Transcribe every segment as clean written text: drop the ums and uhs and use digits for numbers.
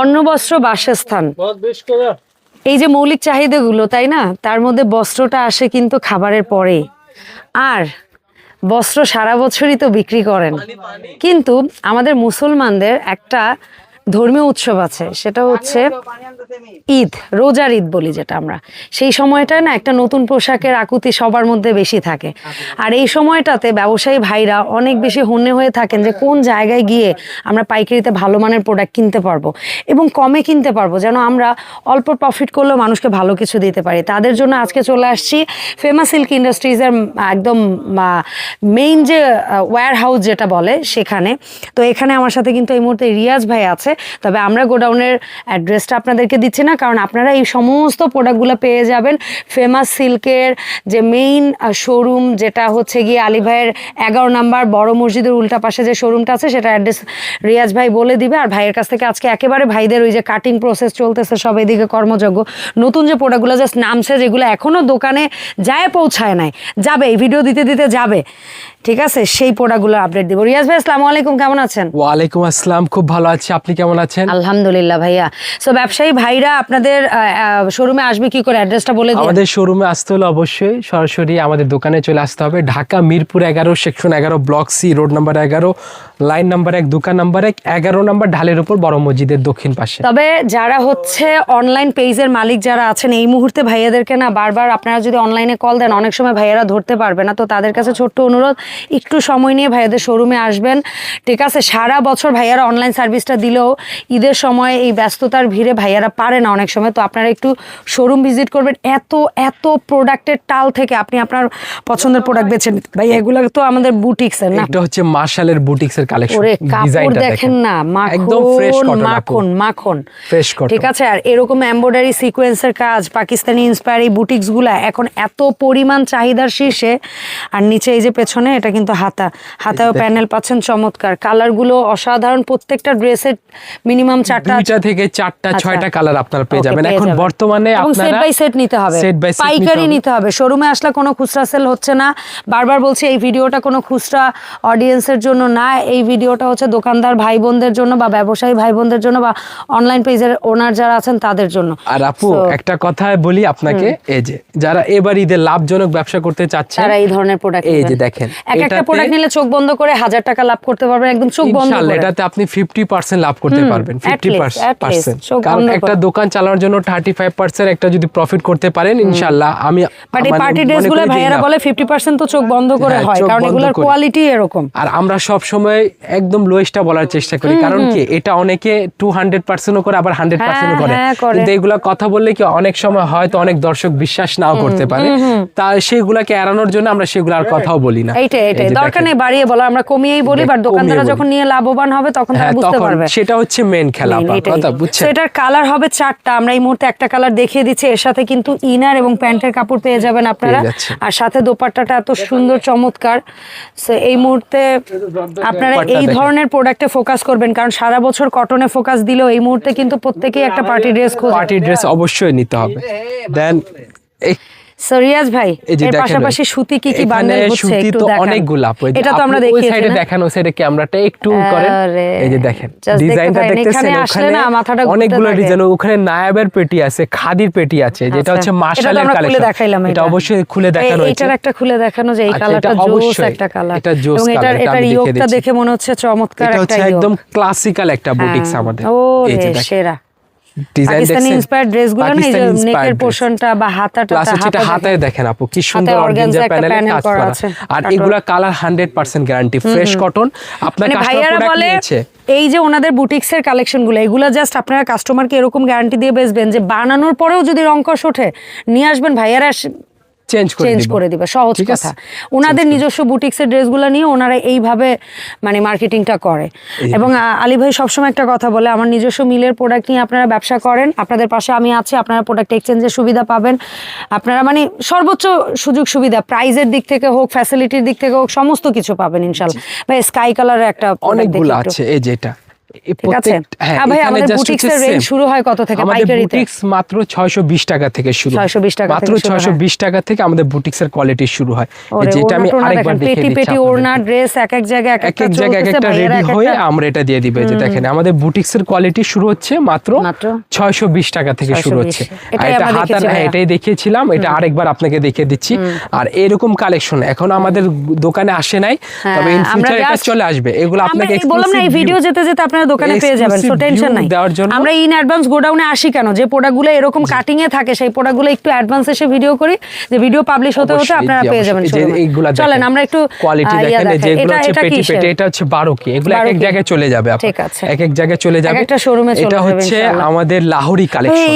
অন্ন বস্ত্র বাসস্থান, এই যে মৌলিক চাহিদাগুলো, তাই না? তার মধ্যে বস্ত্রটা আসে কিন্তু খাবারের পরে। আর বস্ত্র সারা বছরই তো বিক্রি করেন, কিন্তু আমাদের মুসলমানদের একটা ধর্মীয় উৎসব আছে, সেটা হচ্ছে ঈদ, রোজার ঈদ বলি যেটা আমরা। সেই সময়টায় না একটা নতুন পোশাকের আকুতি সবার মধ্যে বেশি থাকে। আর এই সময়টাতে ব্যবসায়ী ভাইরা অনেক বেশি হন্যে হয়ে থাকেন যে কোন জায়গায় গিয়ে আমরা পাইকারিতে ভালো মানের প্রোডাক্ট কিনতে পারবো এবং কমে কিনতে পারবো, যেন আমরা অল্প প্রফিট করলেও মানুষকে ভালো কিছু দিতে পারি। তাদের জন্য আজকে চলে আসছি ফেমাস সিল্ক ইন্ডাস্ট্রিজের একদম মেইন যে ওয়্যার হাউস যেটা বলে সেখানে। তো এখানে আমার সাথে কিন্তু এই মুহূর্তে রিয়াজ ভাই আছে। তবে আমরা গোডাউনের অ্যাড্রেসটা আপনাদেরকে দিচ্ছি না, কারণ আপনারা এই সমস্ত প্রোডাক্টগুলো পেয়ে যাবেন ফেমাস সিল্কের যে মেইন শোরুম, যেটা হচ্ছে গিয়ে আলী ভাইয়ের 11 নম্বর বড় মসজিদের উল্টা পাশে যে শোরুমটা আছে, সেটা অ্যাড্রেস রিয়াজ ভাই বলে দিবে। আর ভাইয়ের কাছ থেকে আজকে একেবারে ভাইদের ওই যে কাটিং প্রসেস চলতেছে সব এদিকে কর্মযজ্ঞ, নতুন যে প্রোডাক্টগুলো জাস্ট নামছে, যেগুলো এখনও দোকানে যায় পৌঁছায় নাই, যাবে এই ভিডিও দিতে দিতে যাবে, ঠিক আছে, সেই প্রোডাক্টগুলো আপডেট দিব। রিয়াজ ভাই আসসালামু আলাইকুম, কেমন আছেন? ওয়ালাইকুম আসসালাম, খুব ভালো আছি, আপনি কেমন আছেন? আলহামদুলিল্লাহ ভাইয়া। সো ব্যবসায়ী ভাইরা আপনাদের শোরুমে আসবে কি করে, অ্যাড্রেসটা বলে দিন। আমাদের শোরুমে আসতে হলে অবশ্যই সরাসরি আমাদের দোকানে চলে আসতে হবে। Dhaka Mirpur 11 section 11 block C road number 11 line number 1 দোকান নাম্বার 1 11 নম্বর ঢালের উপর বড় মসজিদের দক্ষিণ পাশে। তবে যারা হচ্ছে অনলাইন পেজের মালিক যারা আছেন, এই মুহূর্তে ভাইয়াদেরকে না বারবার আপনারা যদি অনলাইনে কল দেন, অনেক সময় ভাইয়ারা ধরতে পারবে না। তো তাদের কাছে ছোট্ট অনুরোধ, একটু সময় নিয়ে ভাইয়াদের শোরুমে আসবেন, ঠিক আছে? সারা বছর ভাইয়ারা অনলাইন সার্ভিসটা দিলেও ঈদের সময় এই ব্যস্ততার ভিড়ে ভাইয়ারা পারে না অনেক সময়। তো আপনারা একটু শোরুম ভিজিট করবেন। এত এত প্রোডাক্টের টাল থেকে আপনি আপনার পছন্দের প্রোডাক্ট বেছেন। ভাই এগুলো তো আমাদের বুটিক্সের না, এটা হচ্ছে মার্শালের বুটিক্সের কালেকশন। ওরে কাপড় দেখেন না, একদম ফ্রেশ কটন, মাখন মাখন, ফ্রেশ কটন, ঠিক আছে? আর এরকম এমব্রয়ডারি সিকোয়েন্সের কাজ, পাকিস্তানি ইন্সপায়ার এই বুটিক্সগুলা এখন এত পরিমাণ চাহিদার শীর্ষে। আর নিচে এই যে পেছনে এটা কিন্তু হাতায়ও প্যানেল পাচ্ছেন চমৎকার, কালারগুলো অসাধারণ। প্রত্যেকটা ড্রেসের মিনিমাম 4টা থেকে 4টা 6টা কালার আপনারা পেয়ে যাবেন। এখন বর্তমানে আপনারা সেট বাই সেট নিতে হবে, পাইকারি নিতে হবে। শোরুমে আসলে কোনো খুচরা সেল হচ্ছে না। বারবার বলছি এই ভিডিওটা কোনো খুচরা অডিয়েন্সের জন্য না, এই ভিডিওটা হচ্ছে দোকানদার ভাই বোনদের জন্য বা ব্যবসায়ী ভাই বোনদের জন্য বা অনলাইন পেজের ওনার যারা আছেন তাদের জন্য। আর আপু একটা কথা বলি আপনাকে, এই যে যারা এবার ঈদে লাভজনক ব্যবসা করতে চাচ্ছেন, তারা এই ধরনের প্রোডাক্ট, এই যে দেখেন, একটা প্রোডাক্ট নিলে চোখ বন্ধ করে 1000 টাকা লাভ করতে পারবেন, একদম চোখ বন্ধ করে। এটাতে আপনি 50% লাভ করতে পারবেন, 50%। কারণ একটা দোকান চালানোর জন্য 35% একটা যদি প্রফিট করতে পারেন, ইনশাআল্লাহ আমি মানে পার্টি ড্রেসগুলো ভাইয়ারা বলে 50% তো চোখ বন্ধ করে হয়, কারণ এগুলোর কোয়ালিটি এরকম। আর আমরা সব সময় একদম লোয়েস্টটা বলার চেষ্টা করি, কারণ কি এটা অনেকে 200%ও করে, আবার 100%ও করে। কিন্তু এগুলা কথা বললে কি অনেক সময় হয়তো অনেক দর্শক বিশ্বাস নাও করতে পারে, তা সেগুলাকে এড়ানোর জন্য আমরা সেগুলো আর কথাও বলি না। এইটাই দরকার নেই বাড়িয়ে বলা, আমরা কমিয়েই বলি, বাট দোকানদাররা যখন নিয়ে লাভবান হবে তখন তারা বুঝতে পারবে। সেটা হচ্ছে মেন খেলা, কথা বুঝছেন? এটার কালার হবে 4টা, আমরা এই মুহূর্তে একটা কালার দেখিয়ে দিচ্ছি। এর সাথে কিন্তু ইনার এবং প্যান্টের কাপড় পেয়ে যাবেন আপনারা, আর সাথে দোপাট্টাটা এত সুন্দর চমৎকার। সো এই মুহূর্তে আপনারা এই ধরনের প্রোডাক্টে ফোকাস করবেন, কারণ সারা বছর কটনে ফোকাস দিলেও এই মুহূর্তে কিন্তু প্রত্যেকেই একটা পার্টি ড্রেস খোঁজে। পার্টি ড্রেস অবশ্যই নিতে হবে। দেন রিয়াজ ভাই এর পাশাপাশি সুতি কি বান্ডেল হচ্ছে একটু দেখান। অনেকগুলা, এটা তো আমরা দেখিয়েছি, ওই সাইডে দেখানো, ওই সাইডে ক্যামেরাটা একটু করেন, এই যে দেখেন ডিজাইনটা দেখতেছেন, ওখানে অনেকগুলো ডিজাইন, ওখানে নায়াবের পেটি আছে, খাদির পেটি আছে, যেটা হচ্ছে মার্শালের কালেকশন। এটা অবশ্যই খুলে দেখানো হয়েছে। এটার একটা খুলে দেখানো যে এই কালারটা জোস একটা কালার, এবং এটার ইয়োগটা দেখে মনে হচ্ছে চমৎকার একটা ইয়োগ। এটা হচ্ছে একদম ক্লাসিক্যাল একটা বুটিক্স আমাদের। এই যে সেরা পাকিস্তানি ইন্সপায়ার্ড ড্রেসগুলো না, এই যে নেকের পোরশনটা বা হাতাটা, হাতায় দেখেন আপু কি সুন্দর অর্গানজা প্যানেলে কাজ করা আছে। আর এগুলা কালার 100% গ্যারান্টি, ফ্রেশ কটন। আপনার কাস্টমার প্রোডাক্ট নিয়েছে, এই যে ওনাদের বুটিক্সের কালেকশনগুলো, এগুলা জাস্ট আপনারা কাস্টমারকে এরকম গ্যারান্টি দিয়ে বেচবেন যে বানানোর পরেও যদি রংকশ ওঠে নিয়ে আসবেন, ভাইয়ারা চেঞ্জ করে দিবে। সহজ কথা, ওনাদের নিজস্ব বুটিক্সের ড্রেসগুলো নিয়ে ওনারা এইভাবে মানে মার্কেটিংটা করে। এবং আলী ভাই সবসময় একটা কথা বলে, আমার নিজস্ব মিলের প্রোডাক্ট নিয়ে আপনারা ব্যবসা করেন, আপনাদের পাশে আমি আছি, আপনারা প্রোডাক্ট এক্সচেঞ্জের সুবিধা পাবেন, আপনারা মানে সর্বোচ্চ সুযোগ সুবিধা, প্রাইজের দিক থেকে হোক, ফ্যাসিলিটির দিক থেকে হোক, সমস্ত কিছু পাবেন ইনশাল্লাহ। ভাই স্কাই কালারের একটা অনেকগুলো আছে, এই যেটা ঠিক আছে। হ্যাঁ ভাই, আমাদের বুটিক্সের রেঞ্জ শুরু হয় কত থেকে পাইকারিতে? বুটিক্স মাত্র 620 টাকা থেকে শুরু। 620 টাকা মাত্র 620 টাকা থেকে আমাদের বুটিক্সের কোয়ালিটি শুরু হয়। যেটা আমি আরেকবার দেখিয়ে দিচ্ছি, পেটি ওড়না ড্রেস এক এক জায়গায় এক একটা রেডি হয়ে আমরা এটা দিয়ে দিব। যে দেখেন আমাদের বুটিক্সের কোয়ালিটি শুরু হচ্ছে মাত্র 620 টাকা থেকে শুরু হচ্ছে। এটা হাতার, হ্যাঁ এটাই দেখিয়েছিলাম, এটা আরেকবার আপনাকে দেখিয়ে দিচ্ছি। আর এরকম কালেকশন এখন আমাদের দোকানে আসে নাই, তবে ইন ফিউচার এটা চলে আসবে। এগুলো আপনাকে বললাম না, এই ভিডিও যেতে যেতে আপনারা দোকানে পেয়ে যাবেন, সো টেনশন নাই। আমরা ইন অ্যাডভান্স গোডাউনে আসি কেন, যে প্রোডাক্টগুলো এরকম কাটিং এ থাকে সেই প্রোডাক্টগুলো একটু অ্যাডভান্স এসে ভিডিও করি, যে ভিডিও পাবলিশ হতে হতে আপনারা পেয়ে যাবেন। চলেন আমরা একটু কোয়ালিটি দেখেন, যেগুলো হচ্ছে পেটি পেটি, এটা হচ্ছে 12 কি, এগুলো এক এক জায়গায় চলে যাবে, ঠিক আছে, এক এক জায়গায় চলে যাবে, একটা শোরুমে চলে যাবে। এটা হচ্ছে আমাদের লাহোরি কালেকশন।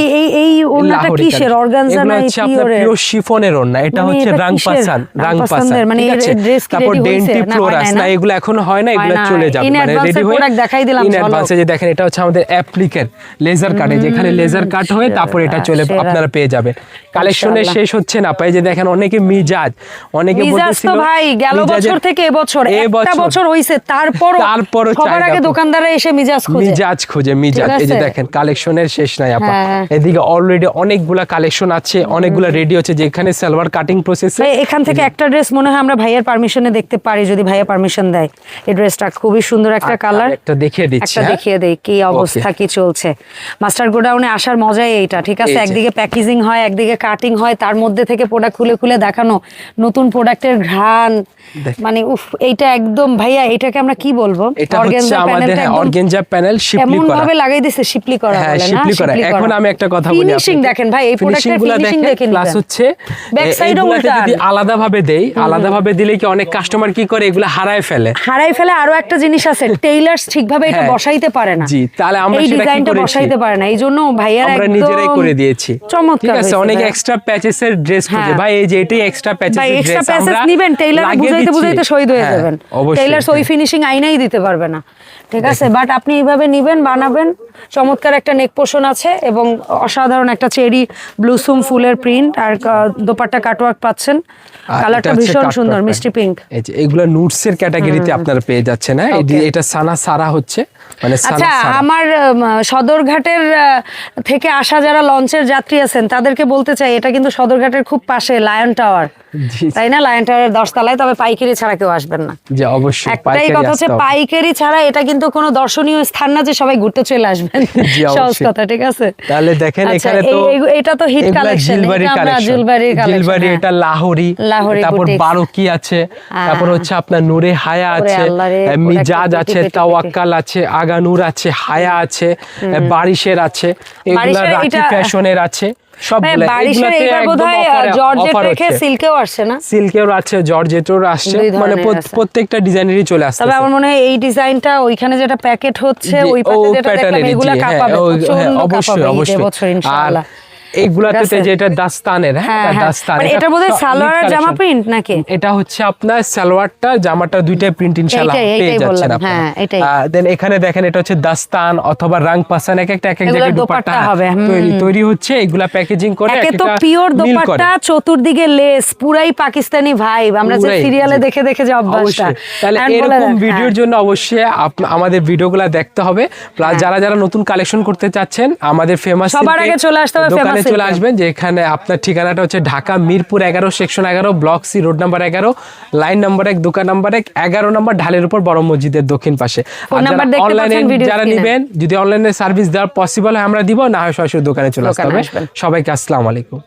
এই ওড়নাটা কিসের? অর্গানজা না পিওরের? পিওর শিফনের ওড়না। এটা হচ্ছে রাংপাসান, মানে ড্রেস কি তারপর রেডি হইছে ডেন্টি ফ্লোরাস না, এগুলো এখনো হয় না, এগুলো চলে যাবে মানে রেডি হয়ে। দেখাই দিলাম ইন অ্যাডভান্সে যে দেখেন, এটা হচ্ছে আমাদের অ্যাপ্লিকের লেজার কাটে, যেখানে লেজার কাট হয়ে তারপর এটা চলে আপনারা পেয়ে যাবেন। কালেকশনে শেষ হচ্ছে না, পাই যে দেখেন অনেকে মিজাজ, অনেকে বলতেছিল তো ভাই গেল বছর থেকে এবছর একটা বছর হইছে, তারপর সবার আগে দোকানদাররা এসে মিজাজ খোঁজে। এই যে দেখেন কালেকশনের শেষ নাই আপা। এদিকে অলরেডি অনেকগুলা কালেকশন আছে, অনেকগুলা রেডি হচ্ছে, যেখানে সালোয়ার কাটিং প্রসেসে। এখান থেকে একটা ড্রেস মনে হয় আমরা ভাইয়ার পারমিশনে দেখতে পারি, যদি ভাইয়া পারমিশন দেয়। এই ড্রেসটা খুবই সুন্দর একটা কালার, একটা দেখিয়ে দিচ্ছি, একটা দেখিয়ে দেই কি অবস্থা কি চলছে। মাস্টার গোডাউনে আসার মজাই এইটা, ঠিক আছে। একদিকে প্যাকেজিং হয়, একদিকে কাটিং হয়, তার মধ্যে থেকে প্রোডাক্ট খুলে খুলে দেখানো, নতুন প্রোডাক্টের ঘ্রাণ, মানে উফ, এইটা একদম ভাইয়া, এটাকে আমরা কি বলবো? এটা হচ্ছে আমাদের অর্গানজা প্যানেল শিপলি করা, এমন ভাবে লাগাই দিয়েছে, শিপলি করা বলে না, শিপলি করা। এখন আমি একটা কথা বলি, ফিনিশিং দেখেন ভাই, এই প্রোডাক্টের ফিনিশিং দেখেন, প্লাস হচ্ছে ব্যাক সাইডও উল্টা। যদি আলাদা ভাবে দেই, আলাদা ভাবে দিলে কি অনেক কাস্টমার কি করে, এগুলো হারায় ফেলে। আরো একটা জিনিস আছে, টেইলার্স ঠিকভাবে এটা বসাইতে পারে না। জি, তাহলে আমরা এই সেটা কি ডিজাইনটা করেছি, বসাইতে পারে না, এইজন্য ভাইয়ার আমরা নিজেরাই করে দিয়েছি। চমৎকার, ঠিক আছে। অনেক এক্সট্রা প্যাচেসের ড্রেস খুঁজে, ভাই এই যে এটাই এক্সট্রা প্যাচেসের ড্রেস, এক্সট্রা প্যাচেস নেবেন, টেইলার বুঝাইতে শহীদ হয়ে যাবেন। টেইলার্স ওই ফিনিশিং আইনাই দিতে পারবে না, ঠিক আছে। বাট আপনি এইভাবে নিবেন, বানাবেন, চমৎকার একটা নেক পোর্শন আছে এবং অসাধারণ একটা চেরি ব্লুসুম ফুলের প্রিন্ট, আর দোপাট্টা কাটওয়ার্ক পাচ্ছেন। কালারটা ভীষণ সুন্দর, মিষ্টি পিঙ্ক। এই যে এগুলা নুটস এর ক্যাটাগরিতে আপনারা পেয়ে যাচ্ছেন। হ্যাঁ, এটা সানা সারা হচ্ছে, মানে আচ্ছা, আমার সদরঘাটের থেকে আসা যারা লঞ্চের যাত্রী আছেন তাদেরকে বলতে চাই, এটা কিন্তু সদরঘাটের খুব পাশে লায়ন টাওয়ার, তাই না? লায়ন টাওয়ারের 10 তলায়, তবে পাইকারি ছাড়া কেউ আসবেন না। জি অবশ্যই, একটাই কথা হচ্ছে, পাইকারি ছাড়া এটা কিন্তু কোনো দর্শনীয় স্থান না যে সবাই ঘুরতে চলে আসবেন, সহজ কথা, ঠিক আছে। তাহলে দেখেন এখানে তো এটা তো হিট কালেকশন, জিলবাড়ি, এটা লাহোরি, তারপর বারোকি আছে, তারপর হচ্ছে আপনার নূরে হায়া আছে, মিজাজ আছে, তাওয়াক্কাল আছে, আগানুর আছে, হায়া আছে, বারিশের আছে, এগুলা রাখি ফ্যাশনের আছে, সবগুলো। এগুলাতে বোধহয় জর্জেট রেখে সিল্কেও আসছে না? সিল্কেও আছে, জর্জেটও আসছে, মানে প্রত্যেকটা ডিজাইনেরই চলে আসছে। তবে আমার মনে হয় এই ডিজাইনটা ওইখানে যেটা প্যাকেট হচ্ছে, ওই প্যাটার্নে এগুলা কাপাবে, অবশ্যই অবশ্যই। ইনশাআল্লাহ এইগুলাতে যেটা দাস্তানের, হ্যাঁ দাস্তান, এটা বোধহয় সালোয়ার আর জামা প্রিন্ট নাকি? এটা হচ্ছে আপনার সালোয়ারটা জামাটা দুইটাই প্রিন্ট ইনশাআল্লাহ পেয়ে যাচ্ছেন আপনারা। দেন এখানে দেখেন, এটা হচ্ছে দাস্তান অথবা রাংপাসান, এক এক জায়গায় দোপাট্টা তৈরি হচ্ছে, এগুলা প্যাকেজিং করে একটা তো পিওর দোপাট্টা, চতুর্দিকে লেস, পুরাই পাকিস্তানি ভাইব, আমরা যে সিরিয়ালে দেখে দেখে যে অভ্যাসটা। তাহলে এরকম ভিডিওর জন্য অবশ্যই আমাদের ভিডিওগুলো দেখতে হবে। প্লাস যারা যারা নতুন কালেকশন করতে চাচ্ছেন, আমাদের ফেমাস সবার আগে চলে আসতে হবে, ফেমাস চলে আসবেন। যে এখানে আপনার ঠিকানাটা হচ্ছে Dhaka Mirpur 11 section 11 block C road number 11 line number 1 দোকান নাম্বার 1 11 নম্বর ঢালের উপর বড় মসজিদের দক্ষিণ পাশে। অনলাইনে যারা নেবেন, যদি অনলাইনে সার্ভিস দেওয়ার পসিবল হয় আমরা দিব, না হয় সরাসরি দোকানে চলে আসতে হবে। সবাইকে আসসালামু আলাইকুম।